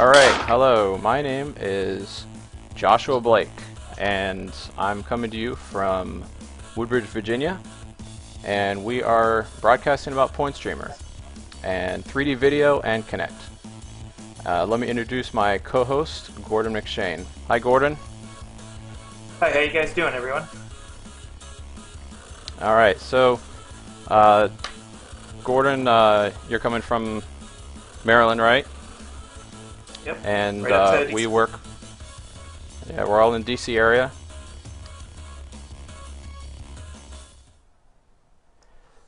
Alright, hello, my name is Joshua Blake, and I'm coming to you from Woodbridge, Virginia, and we are broadcasting about PointStreamer, and 3D video and Connect. Let me introduce my co-host, Gordon McShane. Hi, Gordon. Hi, how you guys doing, everyone? Alright, so, Gordon, you're coming from Maryland, right? Yep, And right outside of we DC. work, yeah, we're all in DC area.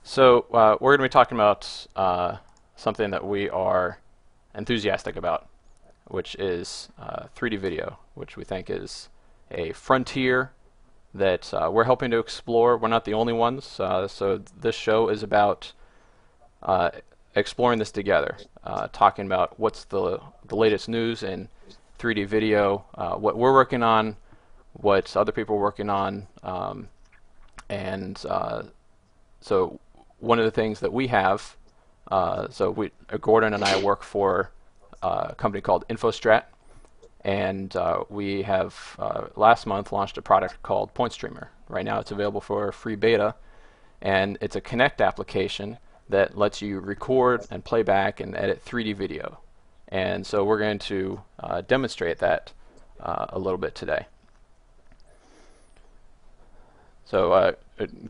So we're going to be talking about something that we are enthusiastic about, which is 3D video, which we think is a frontier that we're helping to explore. We're not the only ones, so this show is about exploring this together, talking about what's the latest news in 3D video, what we're working on, what other people are working on, and so one of the things that we have, Gordon and I work for a company called InfoStrat, and we have last month launched a product called PointStreamer. Right now it's available for free beta, and it's a Connect application that lets you record and play back and edit 3D video. And so we're going to demonstrate that a little bit today. So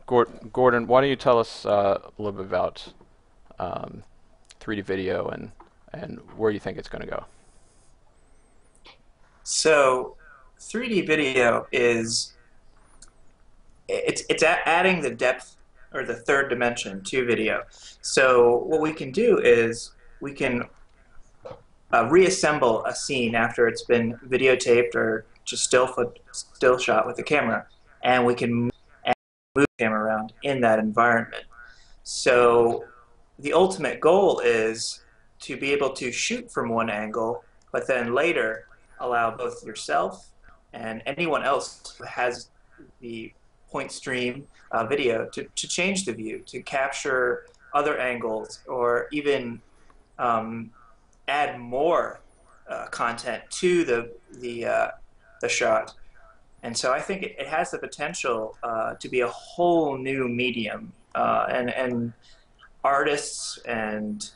Gordon, why don't you tell us a little bit about 3D video and where you think it's going to go? So, 3D video is adding the depth or the third dimension to video. So what we can do is we can reassemble a scene after it's been videotaped or just still shot with the camera, and we can move the camera around in that environment. So the ultimate goal is to be able to shoot from one angle, but then later allow both yourself and anyone else who has the point stream video to change the view, to capture other angles, or even add more content to the shot. And so I think it has the potential to be a whole new medium, and artists and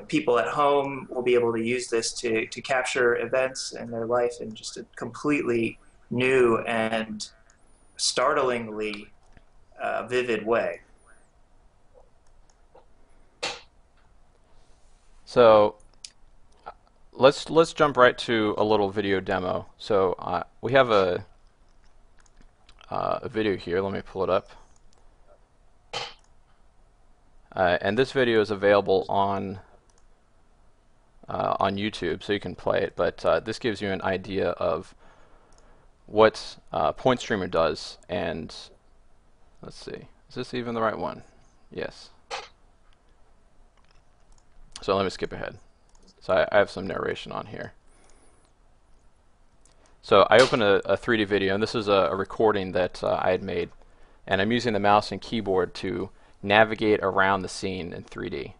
people at home will be able to use this to capture events in their life in just a completely new and startlingly vivid way. So let's jump right to a little video demo. So we have a video here. Let me pull it up. And this video is available on YouTube, so you can play it. But this gives you an idea of what PointStreamer does. And let's see, is this even the right one? Yes. So let me skip ahead. So I have some narration on here. So I open a 3D video, and this is a recording that I had made, and I'm using the mouse and keyboard to navigate around the scene in 3D.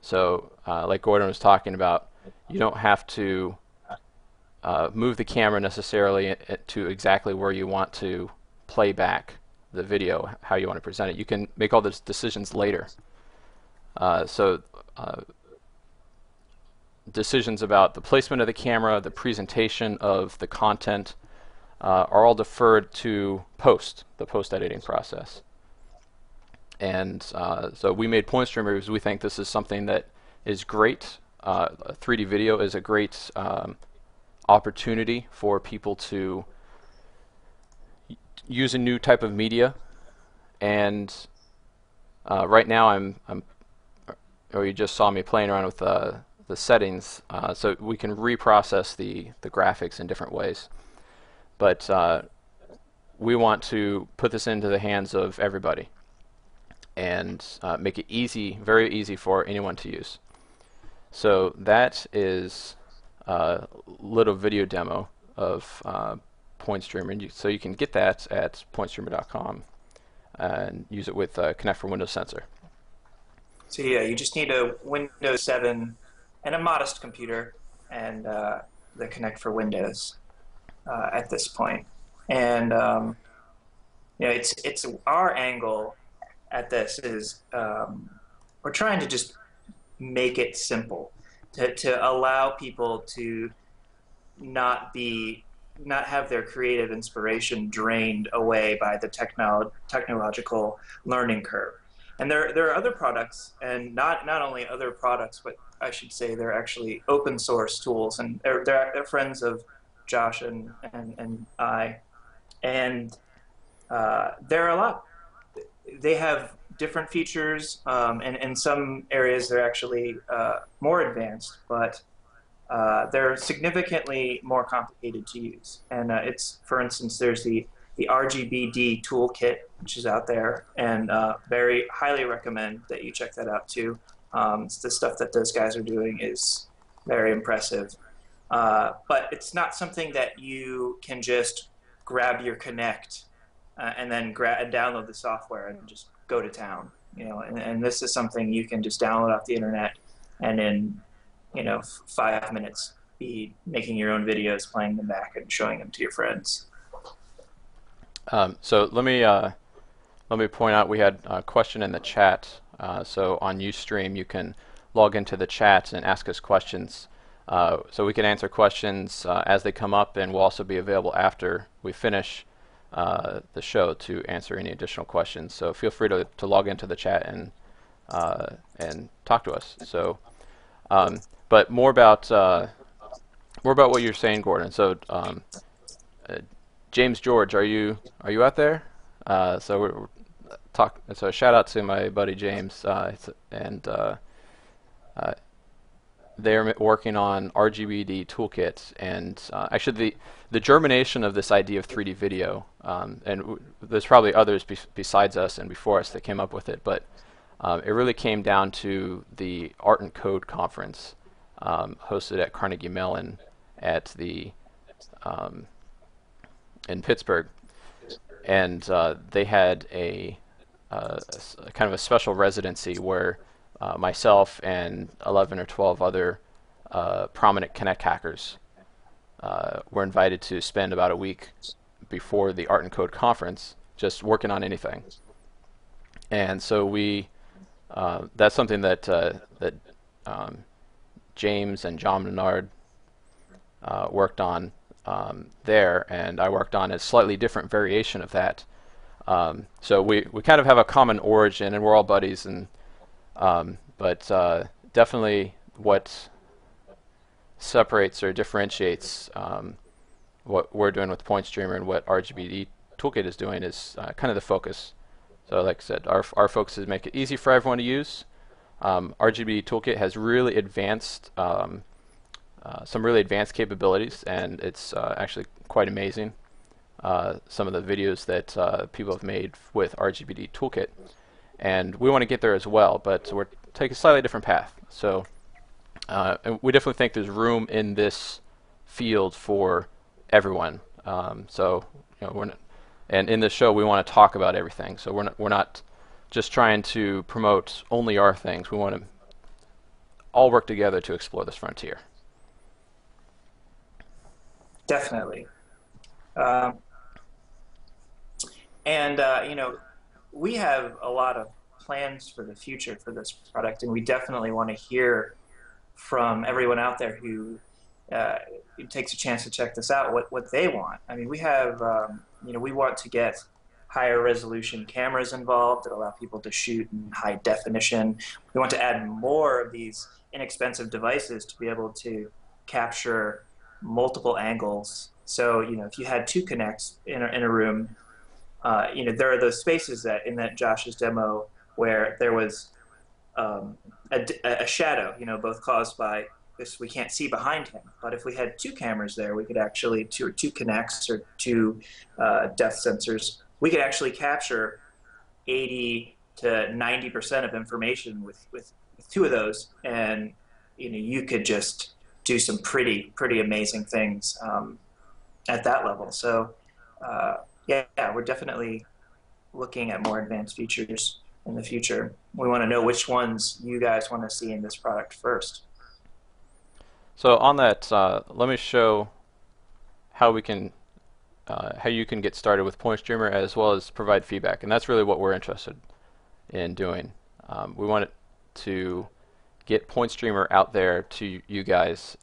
So like Gordon was talking about, you don't have to move the camera necessarily to exactly where you want to play back the video, how you want to present it. You can make all those decisions later. Decisions about the placement of the camera, the presentation of the content are all deferred to the post-editing process. And so we made PointStreamer because we think this is something that is great. 3D video is a great opportunity for people to use a new type of media. And right now you just saw me playing around with the settings, so we can reprocess the graphics in different ways. But we want to put this into the hands of everybody and make it easy, very easy for anyone to use. So that is a little video demo of PointStreamer. So you can get that at pointstreamer.com and use it with Connect for Windows Sensor. So yeah, you just need a Windows 7 and a modest computer, and the Connect for Windows at this point. And it's our angle at this is we're trying to just make it simple to allow people to not be not have their creative inspiration drained away by the technological learning curve. And there are other products, and not only other products, but I should say they're actually open source tools, and they're friends of Josh and I, and they're a lot. They have different features, and in some areas they're actually more advanced, but they're significantly more complicated to use. And for instance, there's the RGBD toolkit, which is out there, and very highly recommend that you check that out too. The stuff that those guys are doing is very impressive. But it's not something that you can just grab your Connect and then download the software and just go to town. And this is something you can just download off the internet and in 5 minutes be making your own videos, playing them back, and showing them to your friends. So let me point out we had a question in the chat. So on Ustream, you can log into the chat and ask us questions. So we can answer questions as they come up, and we'll also be available after we finish the show to answer any additional questions. So feel free to log into the chat and talk to us. So, but more about what you're saying, Gordon. So, James George, are you out there? So shout out to my buddy James, and they're working on RGBD toolkits, and actually the germination of this idea of 3D video, and there's probably others besides us and before us that came up with it, but it really came down to the Art and Code conference hosted at Carnegie Mellon at in Pittsburgh, and they had a kind of a special residency where myself and 11 or 12 other prominent Connect hackers were invited to spend about a week before the Art and Code conference just working on anything. And so that's something that James and John Menard worked on there, and I worked on a slightly different variation of that. So we kind of have a common origin, and we're all buddies, and but definitely what separates or differentiates what we're doing with PointStreamer and what RGBD Toolkit is doing is kind of the focus. So like I said, our focus is make it easy for everyone to use. RGBD Toolkit has really advanced some really advanced capabilities, and it's actually quite amazing. Some of the videos that people have made with RGBD Toolkit, and we want to get there as well, but we're taking a slightly different path. So and we definitely think there's room in this field for everyone. So and in this show we want to talk about everything. So we're not just trying to promote only our things. We want to all work together to explore this frontier. Definitely. Um, and we have a lot of plans for the future for this product, and we definitely want to hear from everyone out there who uh, takes a chance to check this out, what they want. I mean, we have, we want to get higher resolution cameras involved that allow people to shoot in high definition. We want to add more of these inexpensive devices to be able to capture multiple angles. So, if you had two Connects in a room, there are those spaces that in that Josh's demo where there was a shadow, both caused by this, we can't see behind him. But if we had two cameras there, we could actually, two Connects or two depth sensors, we could actually capture 80 to 90% of information with two of those, and you could just do some pretty amazing things at that level. So yeah, we're definitely looking at more advanced features in the future. We want to know which ones you guys want to see in this product first. So on that, let me show how we can how you can get started with PointStreamer as well as provide feedback, and that's really what we're interested in doing. We want it to get PointStreamer out there to you guys.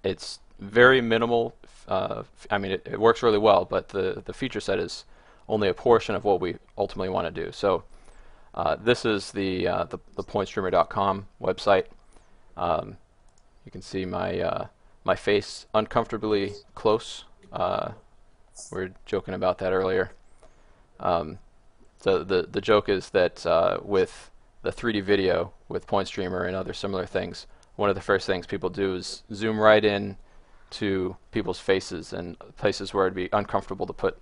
It's very minimal. I mean, it works really well, but the feature set is only a portion of what we ultimately want to do. So this is the PointStreamer.com website. Um, you can see my face uncomfortably close. We were joking about that earlier. Um, so the joke is that with the 3D video with PointStreamer and other similar things, one of the first things people do is zoom right in to people's faces and places where it'd be uncomfortable to put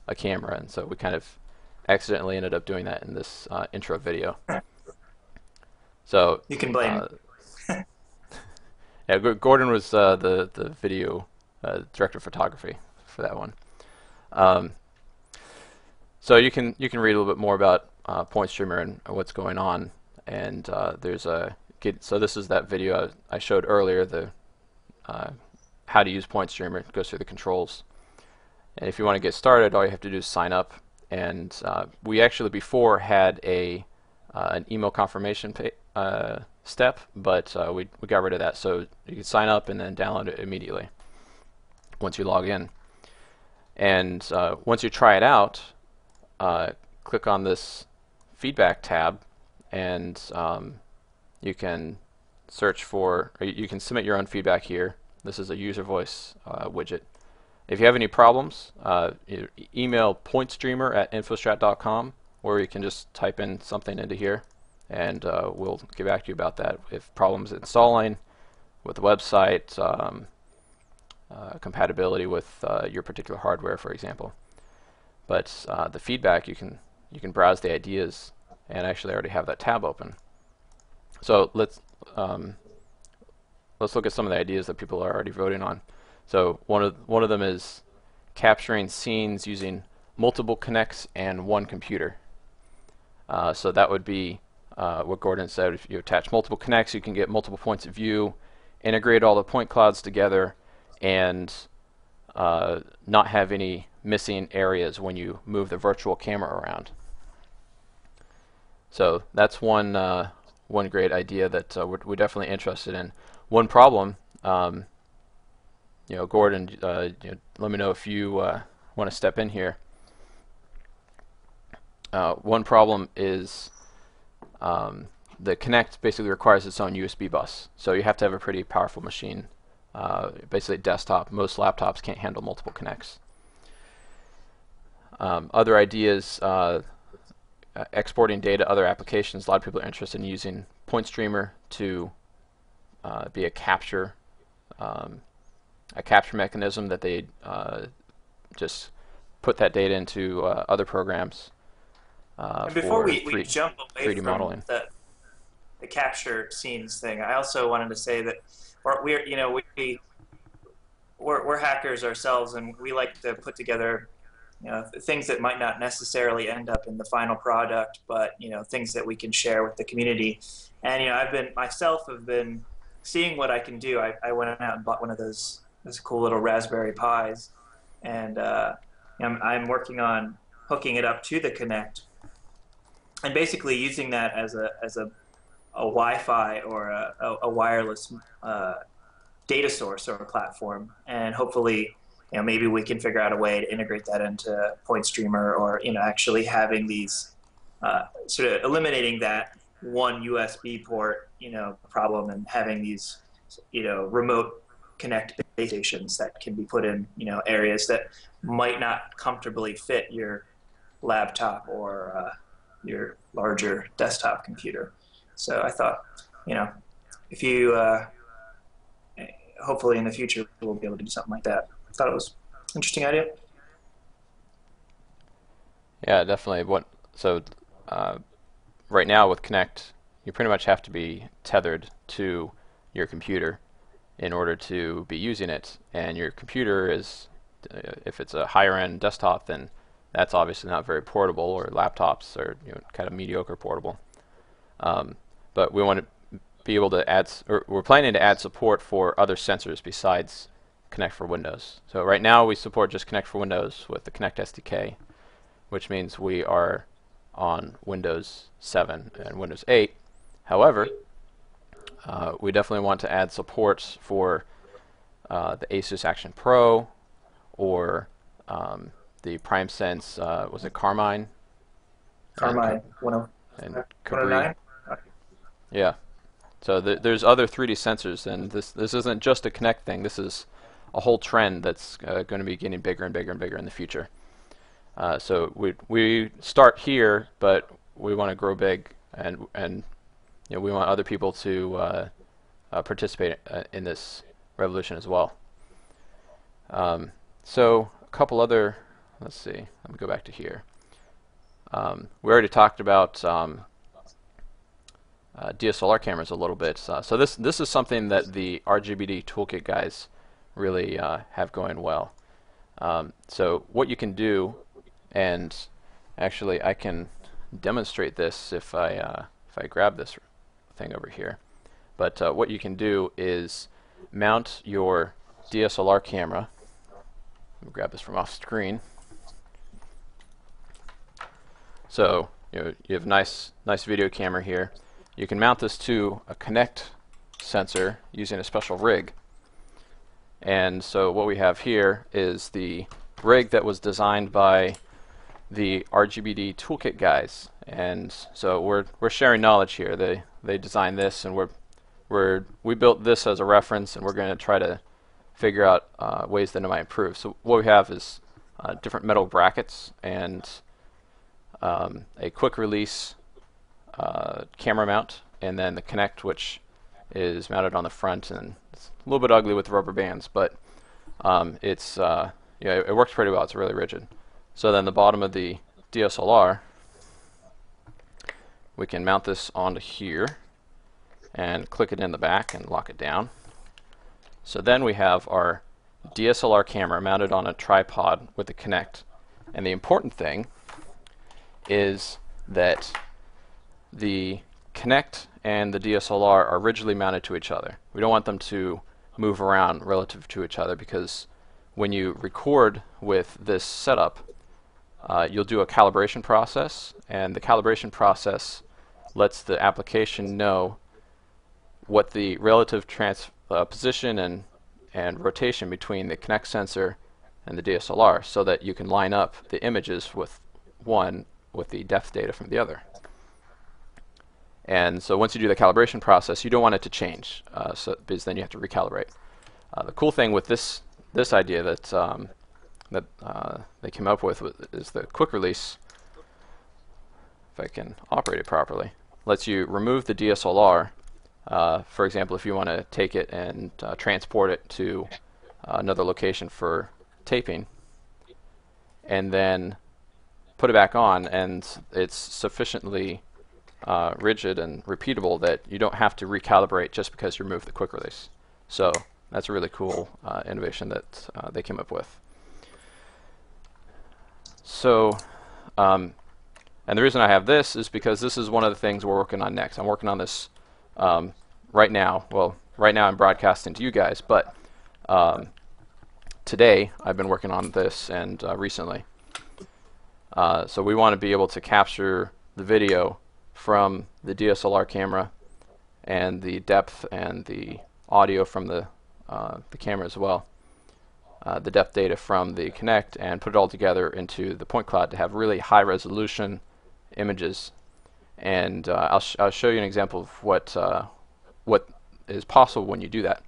a camera. And so we kind of accidentally ended up doing that in this intro video. So You can blame me. uh, yeah, Gordon was the video director of photography for that one. Um, so you can read a little bit more about PointStreamer and what's going on. And there's a so this is that video I showed earlier, the how to use PointStreamer. It goes through the controls. And if you want to get started, all you have to do is sign up. And we actually before had an email confirmation step, but we got rid of that. So you can sign up and then download it immediately once you log in. And once you try it out, click on this feedback tab, and you can search for, or you can submit your own feedback here. This is a user voice widget. If you have any problems, email pointstreamer@infostrat.com, or you can just type in something into here, and we'll get back to you about that. If problems installing with the website, compatibility with your particular hardware, for example. But the feedback, you can browse the ideas, and actually I already have that tab open. So let's look at some of the ideas that people are already voting on. So one of them is capturing scenes using multiple connects and one computer. So that would be what Gordon said. If you attach multiple connects, you can get multiple points of view, integrate all the point clouds together, and not have any missing areas when you move the virtual camera around. So that's one great idea that we're definitely interested in. One problem, Gordon, let me know if you want to step in here. One problem is the Kinect basically requires its own USB bus, so you have to have a pretty powerful machine. Basically, desktop. Most laptops can't handle multiple connects. Other ideas. Exporting data to other applications. A lot of people are interested in using PointStreamer to be a capture mechanism that they just put that data into other programs And before for we jump away 3D from modeling. the capture scenes thing, I also wanted to say that we're you know we're hackers ourselves, and we like to put together things that might not necessarily end up in the final product, but things that we can share with the community. And I've been myself have been seeing what I can do. I went out and bought one of those cool little Raspberry Pis, and I'm working on hooking it up to the Kinect, and basically using that as a Wi-Fi or a wireless data source or a platform, and hopefully maybe we can figure out a way to integrate that into PointStreamer, or actually having these sort of eliminating that one USB port problem, and having these remote connect base stations that can be put in areas that might not comfortably fit your laptop or your larger desktop computer. So I thought, if you hopefully in the future we'll be able to do something like that. I thought it was an interesting idea. Yeah, definitely. Uh, right now with Kinect, you pretty much have to be tethered to your computer in order to be using it. And your computer is, if it's a higher end desktop, then that's obviously not very portable, or laptops are kind of mediocre portable. But we want to be able to add, or we're planning to add support for other sensors besides Connect for Windows. So right now we support just Connect for Windows with the Connect SDK, which means we are on Windows 7 and Windows 8. However, we definitely want to add support for the Asus Action Pro or the PrimeSense, was it Carmine? And, Carmine, and Cabri. 109? Yeah. So there's other 3D sensors, and this isn't just a Connect thing. This is a whole trend that's going to be getting bigger and bigger and bigger in the future. So we start here, but we want to grow big, and you know, we want other people to participate in this revolution as well. So a couple other, let's see, let me go back to here. We already talked about DSLR cameras a little bit. So this is something that the RGBD toolkit guys really have going well. So what you can do, and actually I can demonstrate this if I grab this thing over here. But what you can do is mount your DSLR camera. Let me grab this from off screen. So you have a nice video camera here. You can mount this to a Connect sensor using a special rig. And so what we have here is the rig that was designed by the RGBD toolkit guys. And so we're sharing knowledge here. They designed this, and we built this as a reference, and we're going to try to figure out ways that it might improve. So what we have is different metal brackets and a quick release camera mount, and then the Connect, which is mounted on the front, and it's a little bit ugly with rubber bands, but it's it works pretty well. It's really rigid. So then the bottom of the DSLR, we can mount this onto here and click it in the back and lock it down. So then we have our DSLR camera mounted on a tripod with the Connect. And the important thing is that the Connect and the DSLR are rigidly mounted to each other. We don't want them to move around relative to each other, because when you record with this setup, you'll do a calibration process, and the calibration process lets the application know what the relative position and rotation between the Connect sensor and the DSLR, so that you can line up the images with one with the depth data from the other. And so once you do the calibration process, you don't want it to change, because then you have to recalibrate. The cool thing with this idea that they came up with is the quick release. If I can operate it properly, lets you remove the DSLR. For example, if you want to take it and transport it to another location for taping, and then put it back on, and it's sufficiently rigid and repeatable that you don't have to recalibrate just because you remove the quick release. So that's a really cool innovation that they came up with. So, and the reason I have this is because this is one of the things we're working on next. I'm working on this right now. Well, right now I'm broadcasting to you guys, but today I've been working on this, and recently. So we want to be able to capture the video from the DSLR camera and the depth and the audio from the camera as well, the depth data from the Connect, and put it all together into the point cloud to have really high resolution images. And I'll show you an example of what is possible when you do that.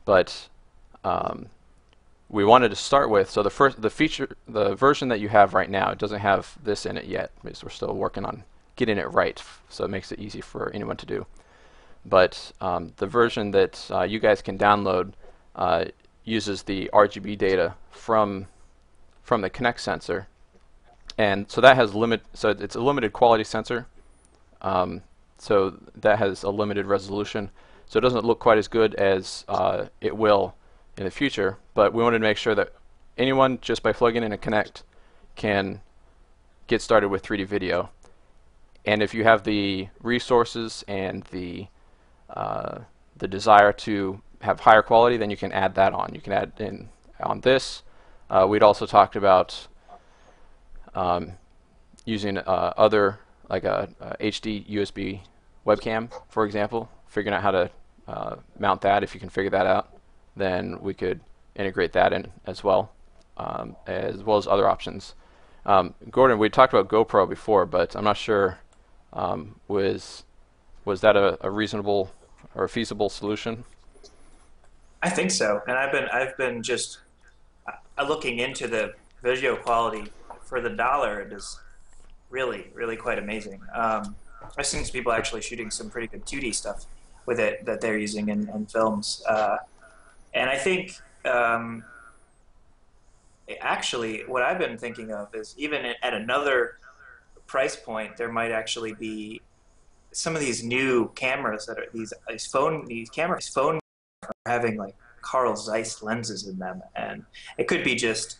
But we wanted to start with, so the version that you have right now, it doesn't have this in it yet, because we're still working on getting it right, so it makes it easy for anyone to do. But the version that you guys can download uses the RGB data from the Connect sensor, and so that has so it's a limited quality sensor. So that has a limited resolution, so it doesn't look quite as good as it will in the future. But we wanted to make sure that anyone, just by plugging in a Connect, can get started with 3D video. And if you have the resources and the uh, the desire to have higher quality, then you can add that on. You can add in on this. We'd also talked about um, using other, like a HD USB webcam, for example, figuring out how to mount that. If you can figure that out, then we could integrate that in as well as other options. Gordon, we talked about GoPro before, but I'm not sure, was that a reasonable or a feasible solution? I think so, and I've been just looking into the video quality for the dollar. It is really quite amazing. I've seen some people actually shooting some pretty good 2D stuff with it that they're using in films, and I think actually what I've been thinking of is even at another price point, there might actually be some of these new cameras that are these phone are having like Carl Zeiss lenses in them, and it could be just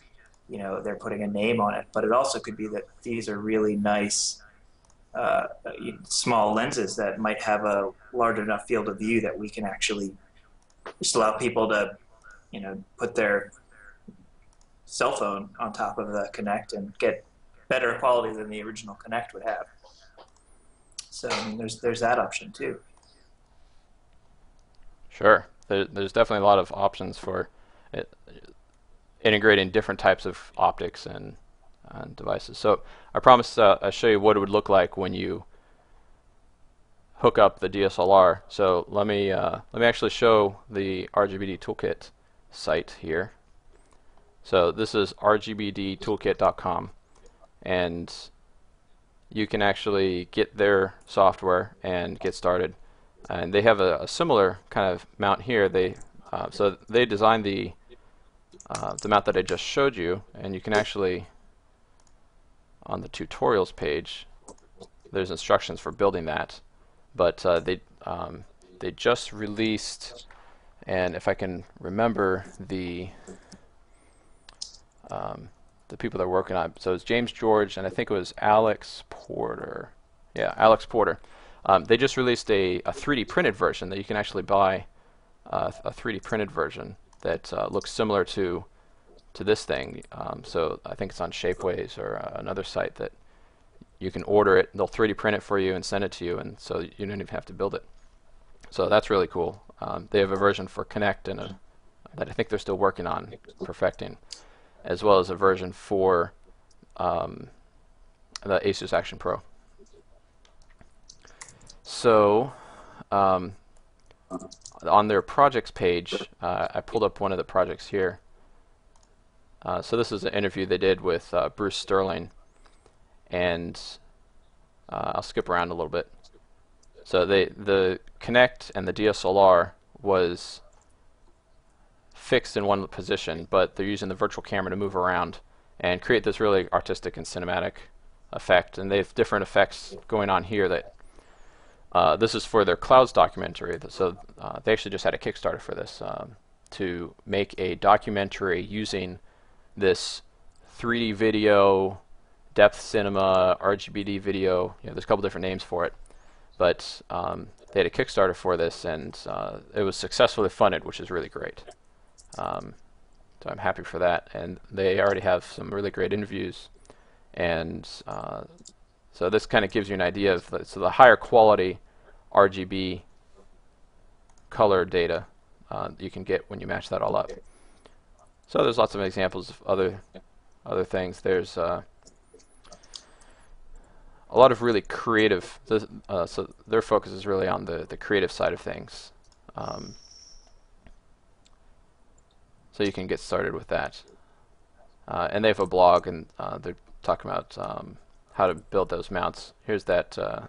they're putting a name on it, but it also could be that these are really nice small lenses that might have a large enough field of view that we can actually just allow people to put their cell phone on top of the Connect and get better quality than the original Connect would have. So I mean, there's that option too. Sure. There's definitely a lot of options for it, integrating different types of optics and devices. So I promised I'll show you what it would look like when you hook up the DSLR. So let me actually show the RGBD Toolkit site here. So this is rgbdtoolkit.com, and you can actually get their software and get started. And they have a similar kind of mount here. So they designed the mount that I just showed you, and you can actually, on the tutorials page, there's instructions for building that. But they just released, and if I can remember the people that are working on it. So it's James George, and I think it was Alex Porter. Yeah, Alex Porter. They just released a 3D printed version that you can actually buy, a 3D printed version that looks similar to this thing. So I think it's on Shapeways or another site that you can order it. They'll 3D print it for you and send it to you, and so you don't even have to build it. So that's really cool. They have a version for Connect that I think they're still working on perfecting, as well as a version for the Asus Action Pro. So on their projects page, I pulled up one of the projects here. So this is an interview they did with Bruce Sterling, and I'll skip around a little bit. So the Kinect and the DSLR was fixed in one position, but they're using the virtual camera to move around and create this really artistic and cinematic effect. And they have different effects going on here that this is for their clouds documentary. So they actually just had a Kickstarter for this to make a documentary using this 3D video, depth cinema, RGBD video. There's a couple different names for it, but they had a Kickstarter for this, and it was successfully funded, which is really great. So I'm happy for that, and they already have some really great interviews, and so this kind of gives you an idea of the higher quality RGB color data you can get when you match that all up. So there's lots of examples of other things. There's a lot of really creative. So their focus is really on the creative side of things. So you can get started with that. And they have a blog, and they're talking about how to build those mounts. Here's the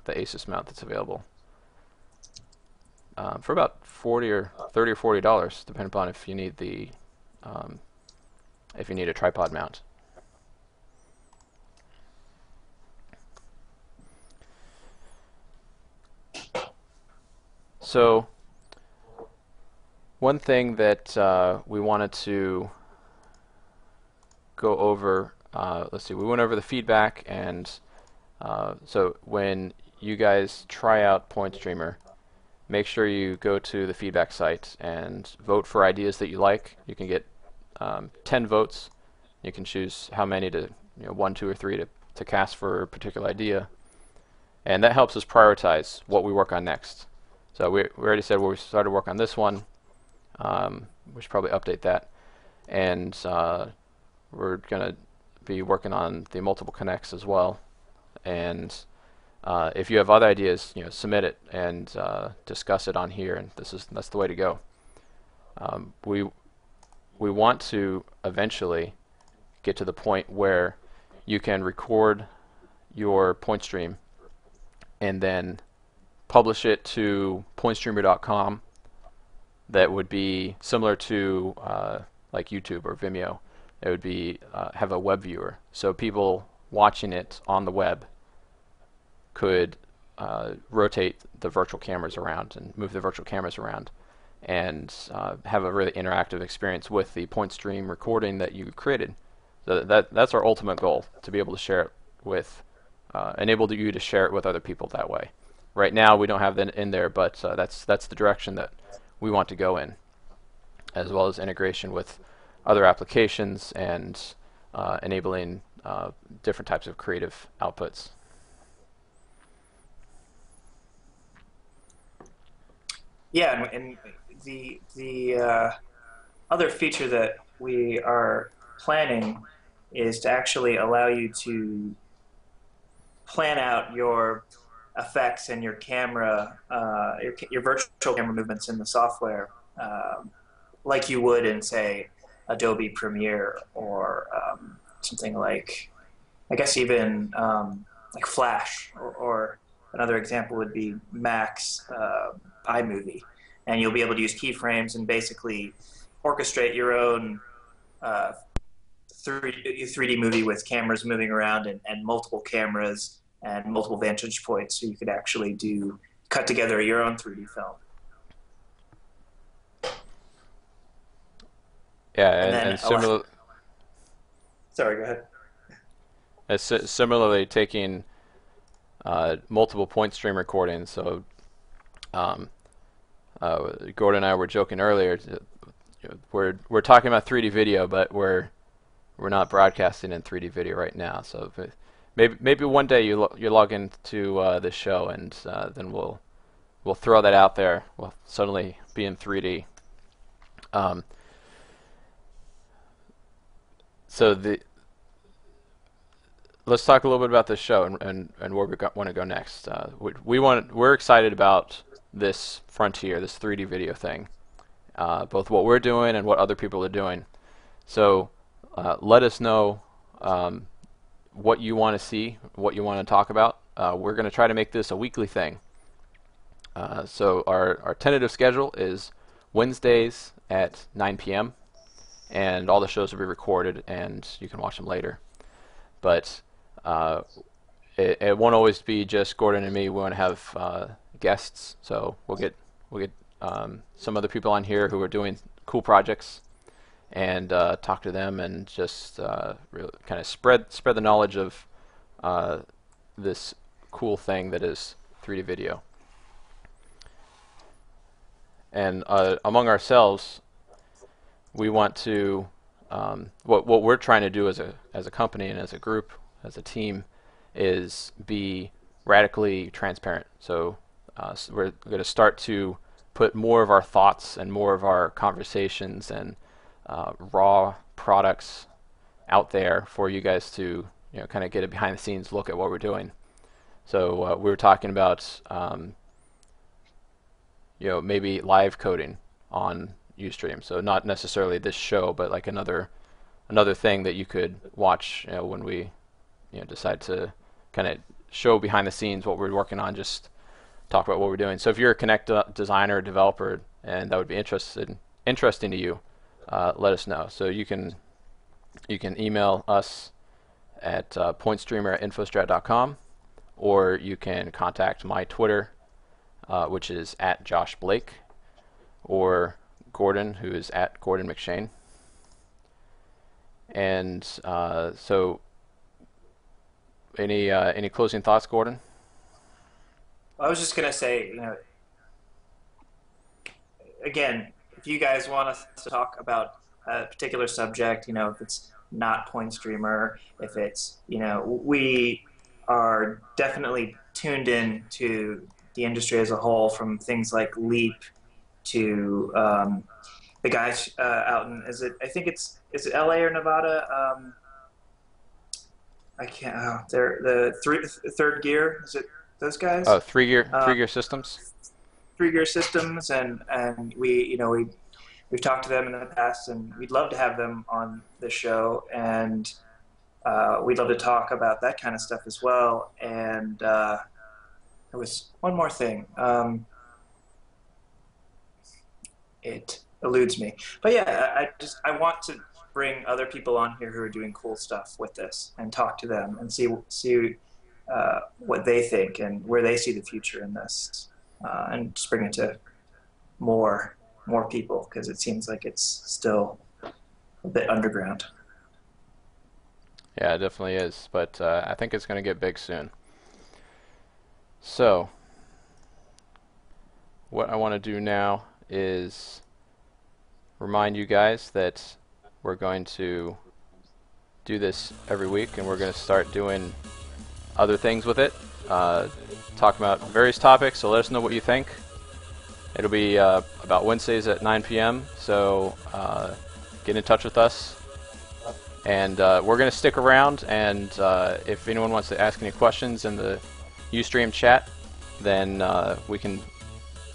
Asus mount that's available for about $30 or $40, depending upon if you need a tripod mount. So one thing that we wanted to go over, let's see, we went over the feedback, and so when you guys try out PointStreamer, make sure you go to the feedback site and vote for ideas that you like. You can get 10 votes. You can choose how many to, 1, 2, or 3 to cast for a particular idea. And that helps us prioritize what we work on next. So we already said where we started work on this one. We should probably update that. And we're going to be working on the multiple connects as well. And if you have other ideas, submit it and discuss it on here. And that's the way to go. We want to eventually get to the point where you can record your point stream and then publish it to PointStreamer.com. That would be similar to like YouTube or Vimeo. It would be have a web viewer, so people watching it on the web could rotate the virtual cameras around and move the virtual cameras around and have a really interactive experience with the point stream recording that you created. So that's our ultimate goal, to be able to share it with, enable you to share it with other people that way. Right now we don't have that in there, but that's the direction that we want to go in, as well as integration with other applications and enabling different types of creative outputs. Yeah, and the other feature that we are planning is to actually allow you to plan out your effects and your camera, your virtual camera movements in the software, like you would in, say, Adobe Premiere or something like, I guess even like Flash, or another example would be Mac's iMovie. And you'll be able to use keyframes and basically orchestrate your own 3D movie with cameras moving around and multiple cameras and multiple vantage points, so you could actually cut together your own 3D film. Yeah, And and, then, and similar, sorry, go ahead. similarly taking multiple point stream recordings. So um, Gordon and I were joking earlier. We're talking about 3D video, but we're not broadcasting in 3D video right now. So maybe one day you log into this show, and then we'll throw that out there. We'll suddenly be in 3D. So let's talk a little bit about this show and where we want to go next. We're excited about this frontier, this 3D video thing, both what we're doing and what other people are doing. So let us know what you want to see, what you want to talk about. We're going to try to make this a weekly thing. So our tentative schedule is Wednesdays at 9 p.m. and all the shows will be recorded and you can watch them later. But it won't always be just Gordon and me. We want to have guests, so we'll get some other people on here who are doing cool projects and talk to them and just really kind of spread the knowledge of this cool thing that is 3D video. And among ourselves, we want to what we're trying to do as a company and as a group, as a team, is be radically transparent. So we're going to start to put more of our thoughts and more of our conversations and raw products out there for you guys to kind of get a behind the scenes look at what we're doing. So we were talking about maybe live coding on Ustream. So not necessarily this show, but like another thing that you could watch when we decide to kind of show behind the scenes what we're working on, just talk about what we're doing. So if you're a Connect designer or developer and that would be interesting to you, let us know. So you can email us at pointstreamer@infostrat.com, or you can contact my Twitter, which is at Josh Blake, or Gordon, who is at Gordon McShane. And so any closing thoughts, Gordon? I was just going to say, again, if you guys want us to talk about a particular subject, if it's not PointStreamer, if it's, we are definitely tuned in to the industry as a whole, from things like Leap to the guys out in, I think is it LA or Nevada? I can't, they're third gear. Is it those Oh, guys? three Uh, gear systems. 3 gear systems, and we've talked to them in the past, and we'd love to have them on the show, and we'd love to talk about that kind of stuff as well. And there was one more thing. It eludes me, but yeah, I want to bring other people on here who are doing cool stuff with this, and talk to them and see what they think and where they see the future in this, and just bring it to more people, because it seems like it's still a bit underground. Yeah, it definitely is, but I think it's going to get big soon. So, what I want to do now is remind you guys that we're going to do this every week, and we're going to start doing other things with it, talking about various topics. So let us know what you think. It'll be about Wednesdays at 9 p.m. So get in touch with us, and we're going to stick around. And if anyone wants to ask any questions in the Ustream chat, then we can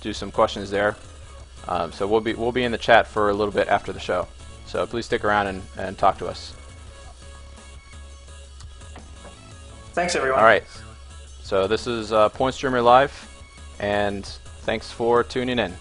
do some questions there. So we'll be in the chat for a little bit after the show. So please stick around and talk to us. Thanks, All everyone. right. So this is PointStreamer Live, and thanks for tuning in.